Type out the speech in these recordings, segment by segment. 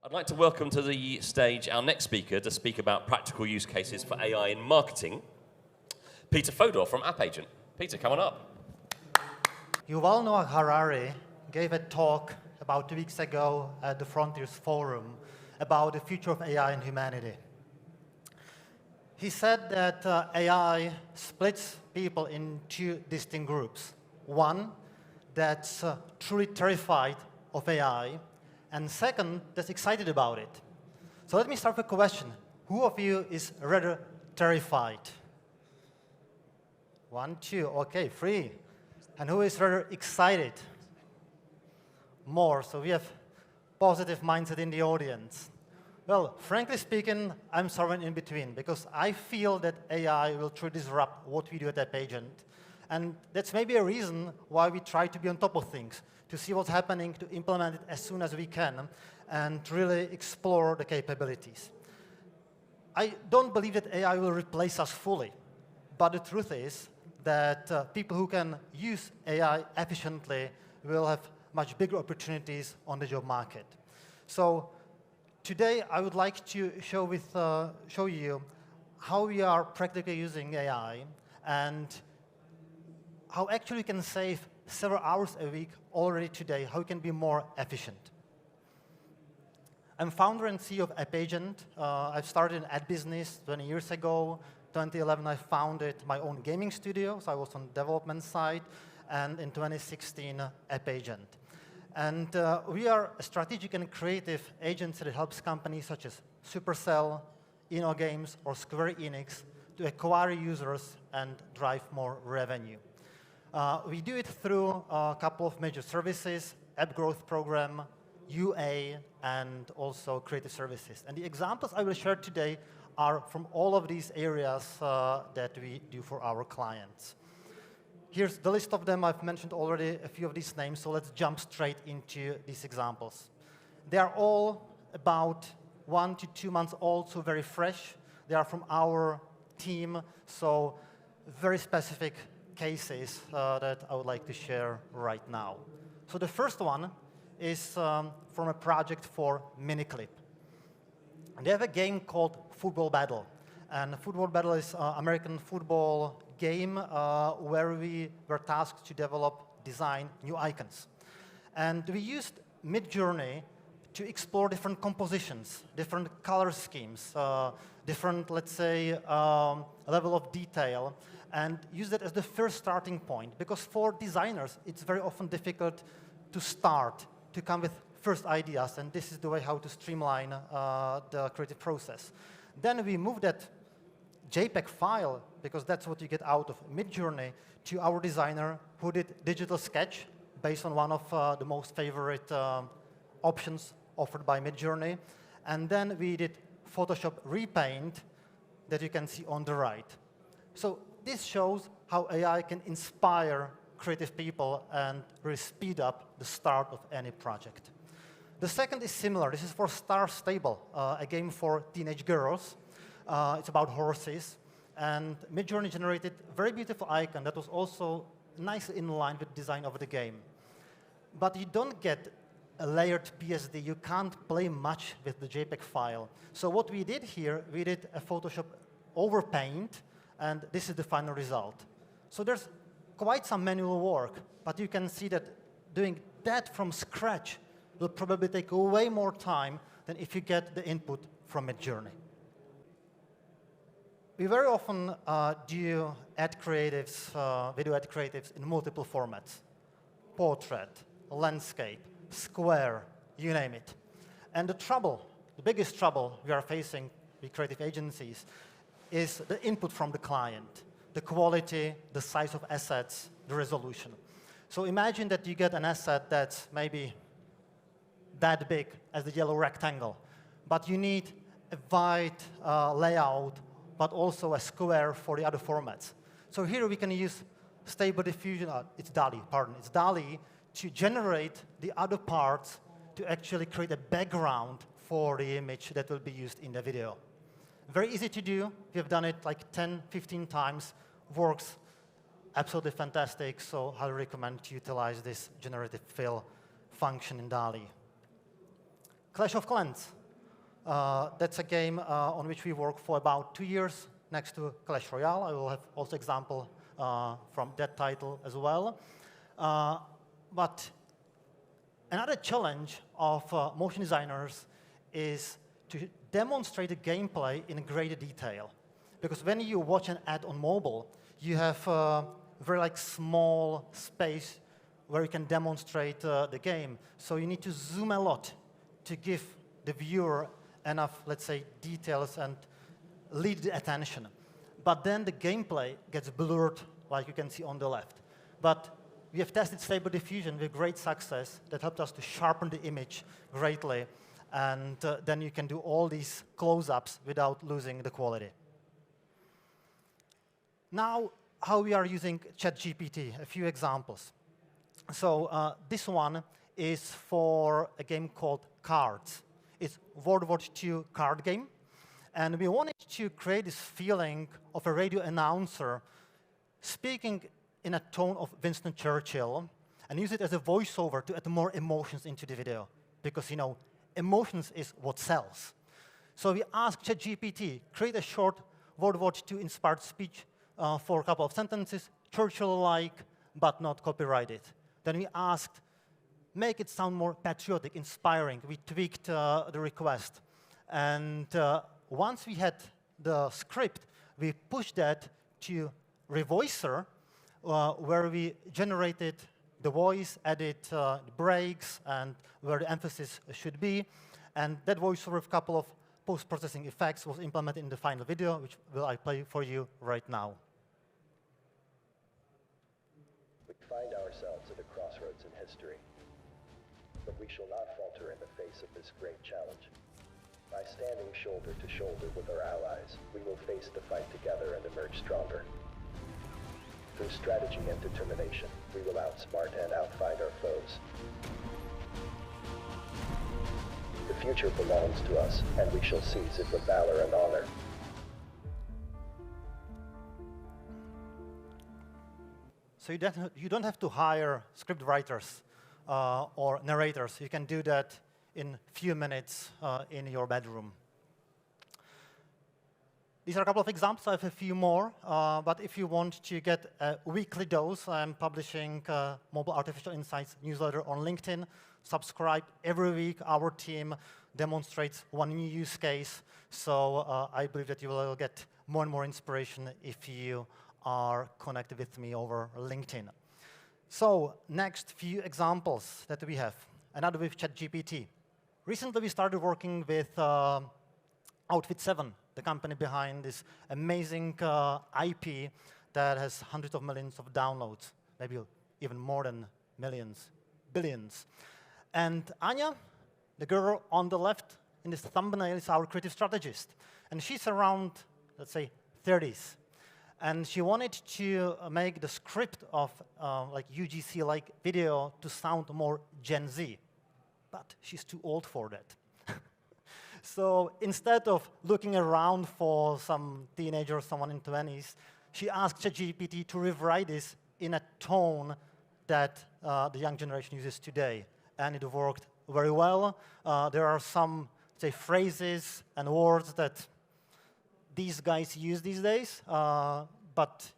I'd like to welcome to the stage our next speaker to speak about practical use cases for AI in marketing, Peter Fodor from AppAgent. Peter, come on up. Yuval Noah Harari gave a talk about 2 weeks ago at the Frontiers Forum about the future of AI and humanity. He said that AI splits people in two distinct groups. One that's truly terrified of AI, and second, that's excited about it. So let me start with a question. Who of you is rather terrified? 1, 2, okay, 3. And who is rather excited? More, so we have positive mindset in the audience. Well, frankly speaking, I'm somewhere in between, because I feel that AI will truly disrupt what we do at AppAgent. And that's maybe a reason why we try to be on top of things, to see what's happening, to implement it as soon as we can, and really explore the capabilities. I don't believe that AI will replace us fully, but the truth is that people who can use AI efficiently will have much bigger opportunities on the job market. So today I would like to show you how we are practically using AI and how actually we can save several hours a week already today, how we can be more efficient. I'm founder and CEO of AppAgent. I've started an ad business 20 years ago. 2011, I founded my own gaming studio, so I was on the development side, and in 2016, AppAgent. And we are a strategic and creative agency that helps companies such as Supercell, InnoGames, or Square Enix to acquire users and drive more revenue. We do it through a couple of major services: App Growth Program, UA, and also creative services. And the examples I will share today are from all of these areas that we do for our clients. Here's the list of them. I've mentioned already a few of these names, so let's jump straight into these examples. They are all about 1 to 2 months old, so very fresh. They are from our team, so very specific cases that I would like to share right now. So the first one is from a project for Miniclip. And they have a game called Football Battle. And Football Battle is an American football game where we were tasked to design new icons. And we used Midjourney to explore different compositions, different color schemes, different, let's say, level of detail, and use that as the first starting point. Because for designers, it's very often difficult to start, to come with first ideas, and this is the way how to streamline the creative process. Then we moved that JPEG file, because that's what you get out of Midjourney, to our designer who did digital sketch based on one of the most favorite options offered by Midjourney. And then we did Photoshop Repaint that you can see on the right. So this shows how AI can inspire creative people and really speed up the start of any project. The second is similar. This is for Star Stable, a game for teenage girls. It's about horses. And Midjourney generated a very beautiful icon that was also nicely in line with the design of the game. But you don't get a layered PSD. You can't play much with the JPEG file. So what we did here, we did a Photoshop overpaint, and this is the final result. So there's quite some manual work, but you can see that doing that from scratch will probably take way more time than if you get the input from Midjourney. We very often do ad creatives, video ad creatives in multiple formats: portrait, landscape, square, you name it. And the biggest trouble we are facing with creative agencies is the input from the client, the quality, the size of assets, the resolution. So imagine that you get an asset that's maybe that big as the yellow rectangle, but you need a wide layout, but also a square for the other formats. So here we can use Stable Diffusion, it's DALL-E to generate the other parts to actually create a background for the image that will be used in the video. Very easy to do. We have done it like 10, 15 times. Works absolutely fantastic, so I recommend to utilize this generative fill function in DALL-E. Clash of Clans. That's a game on which we worked for about 2 years next to Clash Royale. I will have also example from that title as well. But another challenge of motion designers is to demonstrate the gameplay in greater detail. Because when you watch an ad on mobile, you have a very small space where you can demonstrate the game. So you need to zoom a lot to give the viewer enough, let's say, details and lead the attention. But then the gameplay gets blurred, like you can see on the left. But we have tested Stable Diffusion with great success that helped us to sharpen the image greatly. And then you can do all these close-ups without losing the quality. Now, how we are using ChatGPT, a few examples. So this one is for a game called Cards. It's World War II card game. And we wanted to create this feeling of a radio announcer speaking in a tone of Winston Churchill and use it as a voiceover to add more emotions into the video. Because, emotions is what sells. So we asked ChatGPT, create a short World War II inspired speech for a couple of sentences, Churchill-like, but not copyrighted. Then we asked, make it sound more patriotic, inspiring. We tweaked the request. And once we had the script, we pushed that to Revoicer, where we generated the voice, added the breaks, and where the emphasis should be. And that voiceover with a couple of post-processing effects was implemented in the final video, which I play for you right now. We find ourselves at a crossroads in history, but we shall not falter in the face of this great challenge. By standing shoulder to shoulder with our allies, we will face the fight together and emerge stronger. Through strategy and determination, we will outsmart and outfight our foes. The future belongs to us, and we shall seize it with valor and honor. So you don't have to hire script writers or narrators. You can do that in a few minutes in your bedroom. These are a couple of examples. I have a few more. But if you want to get a weekly dose, I'm publishing Mobile Artificial Insights newsletter on LinkedIn. Subscribe every week. Our team demonstrates one new use case. So I believe that you will get more and more inspiration if you are connected with me over LinkedIn. So next few examples that we have. Another with ChatGPT. Recently, we started working with Outfit 7, the company behind this amazing IP that has hundreds of millions of downloads, maybe even more than millions, billions. And Anya, the girl on the left in this thumbnail, is our creative strategist. And she's around, let's say, 30s. And she wanted to make the script of UGC-like video to sound more Gen Z. But she's too old for that. So instead of looking around for some teenager or someone in 20s, she asked ChatGPT to rewrite this in a tone that the young generation uses today. And it worked very well. There are some, say, phrases and words that these guys use these days, but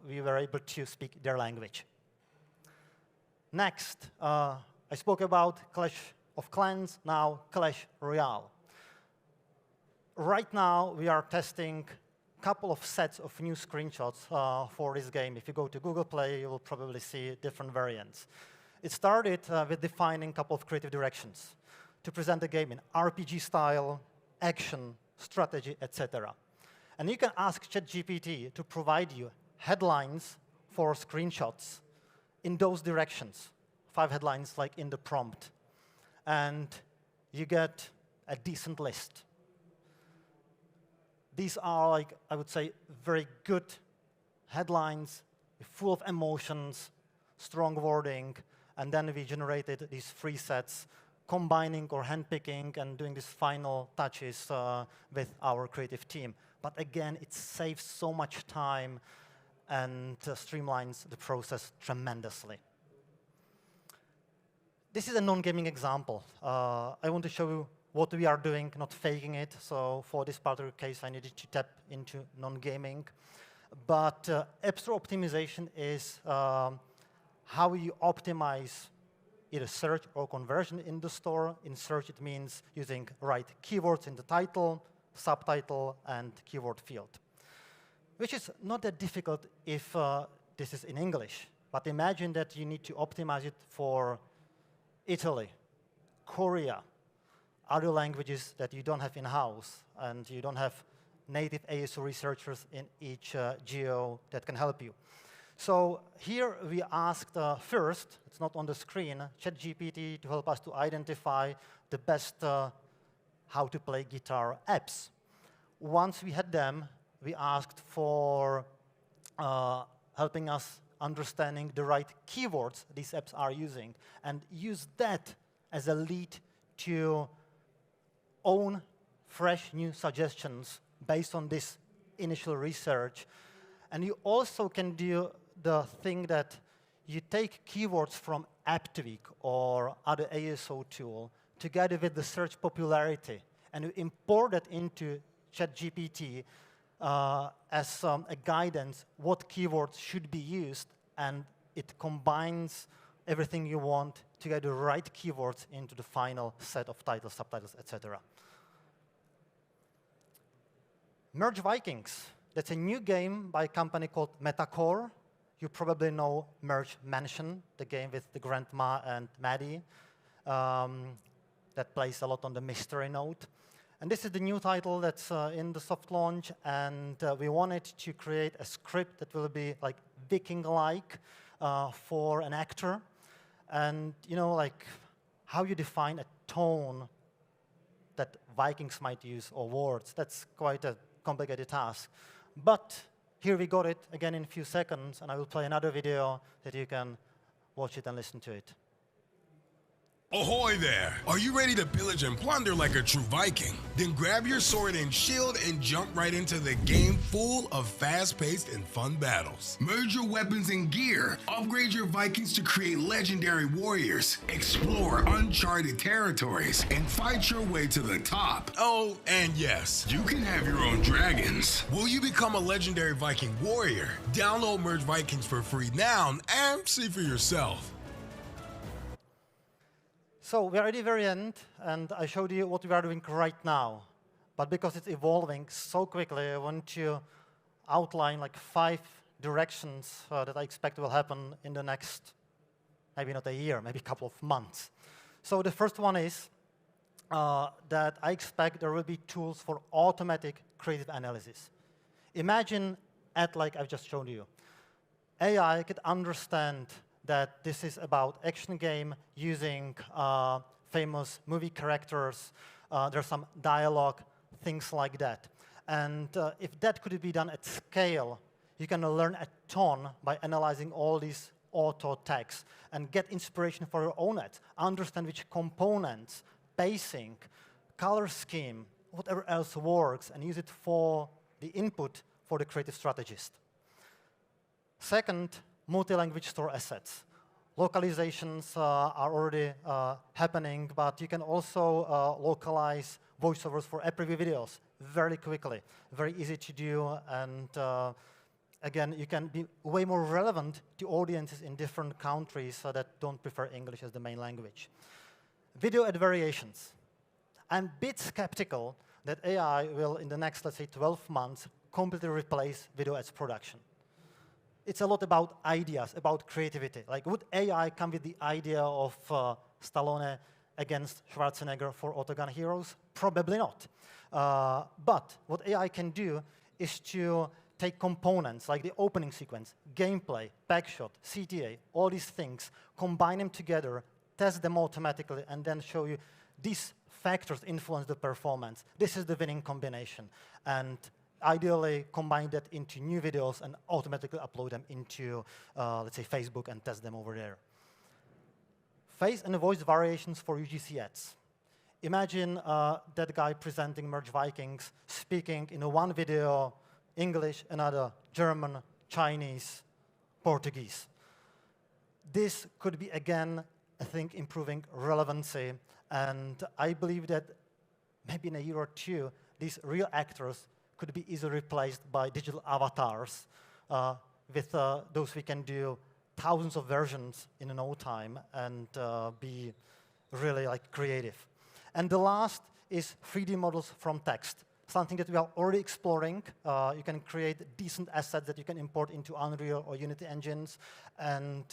we were able to speak their language. Next, I spoke about Clash of Clans, now Clash Royale. Right now, we are testing a couple of sets of new screenshots for this game. If you go to Google Play, you will probably see different variants. It started with defining a couple of creative directions to present the game in RPG style, action, strategy, etc. And you can ask ChatGPT to provide you headlines for screenshots in those directions, 5 headlines like in the prompt. And you get a decent list. These are, I would say, very good headlines, full of emotions, strong wording, and then we generated these 3 sets, combining or handpicking and doing these final touches with our creative team. But again, it saves so much time and streamlines the process tremendously. This is a non-gaming example. I want to show you what we are doing, not faking it. So for this particular case, I needed to tap into non-gaming. But App Store optimization is how you optimize either search or conversion in the store. In search, it means using right keywords in the title, subtitle, and keyword field, which is not that difficult if this is in English. But imagine that you need to optimize it for Italy, Korea, other languages that you don't have in-house, and you don't have native ASO researchers in each geo that can help you. So here we asked first, it's not on the screen, ChatGPT to help us to identify the best how to play guitar apps. Once we had them, we asked for helping us understanding the right keywords these apps are using, and use that as a lead to own fresh new suggestions based on this initial research. And you also can do the thing that you take keywords from AppTweak or other ASO tool together with the search popularity, and you import that into ChatGPT as a guidance what keywords should be used, and it combines everything you want to get the right keywords into the final set of titles, subtitles, etc. Merge Vikings. That's a new game by a company called Metacore. You probably know Merge Mansion, the game with the grandma and Maddie that plays a lot on the mystery note. And this is the new title that's in the soft launch, and we wanted to create a script that will be like Viking-like for an actor. And you know, like how you define a tone that Vikings might use, or words, that's quite a complicated task. But here we got it again in a few seconds, and I will play another video that you can watch it and listen to it. Ahoy there! Are you ready to pillage and plunder like a true Viking? Then grab your sword and shield and jump right into the game full of fast-paced and fun battles. Merge your weapons and gear, upgrade your Vikings to create legendary warriors, explore uncharted territories, and fight your way to the top. Oh, and yes, you can have your own dragons. Will you become a legendary Viking warrior? Download Merge Vikings for free now and see for yourself. So we are at the very end, and I showed you what we are doing right now. But because it's evolving so quickly, I want to outline like 5 directions that I expect will happen in the next, maybe not a year, maybe a couple of months. So the first one is that I expect there will be tools for automatic creative analysis. Imagine ad like I've just shown you. AI could understand that this is about action game using famous movie characters. There's some dialogue, things like that. And if that could be done at scale, you can learn a ton by analyzing all these auto tags and get inspiration for your own ads. Understand which components, pacing, color scheme, whatever else works, and use it for the input for the creative strategist. Second, multi-language store assets. Localizations are already happening, but you can also localize voiceovers for app review videos very quickly. Very easy to do, and again, you can be way more relevant to audiences in different countries that don't prefer English as the main language. Video ad variations. I'm a bit skeptical that AI will, in the next, let's say, 12 months, completely replace video ads production. It's a lot about ideas, about creativity. Like, would AI come with the idea of Stallone against Schwarzenegger for Autogun Heroes? Probably not. But what AI can do is to take components like the opening sequence, gameplay, backshot, CTA, all these things, combine them together, test them automatically, and then show you these factors influence the performance. This is the winning combination. And ideally combine that into new videos and automatically upload them into, let's say, Facebook and test them over there. Face and voice variations for UGC ads. Imagine that guy presenting Merge Vikings, speaking in one video English, another German, Chinese, Portuguese. This could be, again, I think, improving relevancy. And I believe that maybe in a year or two, these real actors could be easily replaced by digital avatars. With those, we can do thousands of versions in no time and be really like creative. And the last is 3D models from text, something that we are already exploring. You can create decent assets that you can import into Unreal or Unity engines and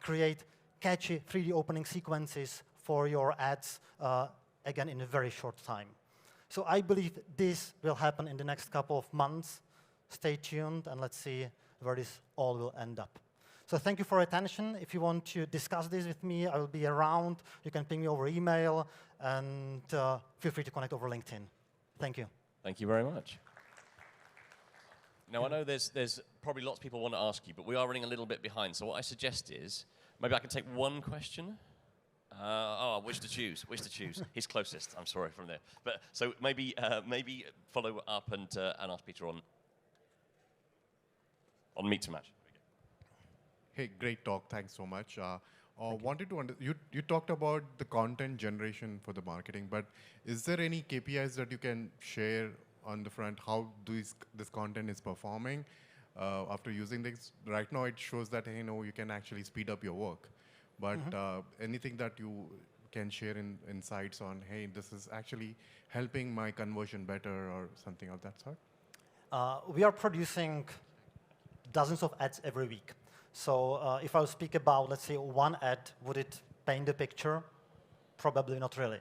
create catchy 3D opening sequences for your ads, again, in a very short time. So I believe this will happen in the next couple of months. Stay tuned, and let's see where this all will end up. So thank you for your attention. If you want to discuss this with me, I will be around. You can ping me over email, and feel free to connect over LinkedIn. Thank you. Thank you very much. Now, I know there's probably lots of people want to ask you, but we are running a little bit behind. So what I suggest is, maybe I can take one question. Which to choose? Which to choose? He's closest. I'm sorry from there. But so maybe follow up and ask Peter on Meet to Match. Hey, great talk. Thanks so much. Wanted to you talked about the content generation for the marketing, but is there any KPIs that you can share on the front? How this content is performing after using this? Right now, it shows that you can actually speed up your work. But anything that you can share in insights on, hey, this is actually helping my conversion better or something of that sort? We are producing dozens of ads every week. So if I speak about, let's say, one ad, would it paint the picture? Probably not really.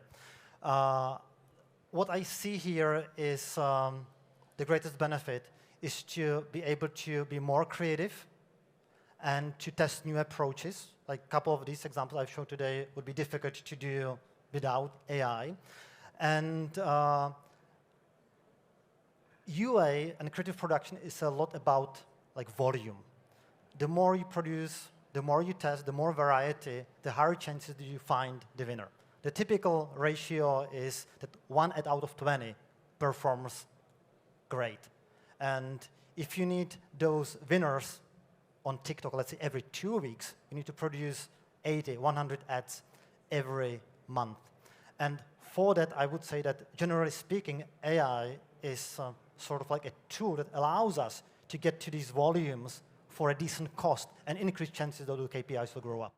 What I see here is the greatest benefit is to be able to be more creative and to test new approaches. Like a couple of these examples I've showed today would be difficult to do without AI. And UA and creative production is a lot about like volume. The more you produce, the more you test, the more variety, the higher chances that you find the winner. The typical ratio is that 1 ad out of 20 performs great. And if you need those winners on TikTok, let's say every 2 weeks, you need to produce 80, 100 ads every month. And for that, I would say that generally speaking, AI is sort of like a tool that allows us to get to these volumes for a decent cost and increase chances that the KPIs will grow up.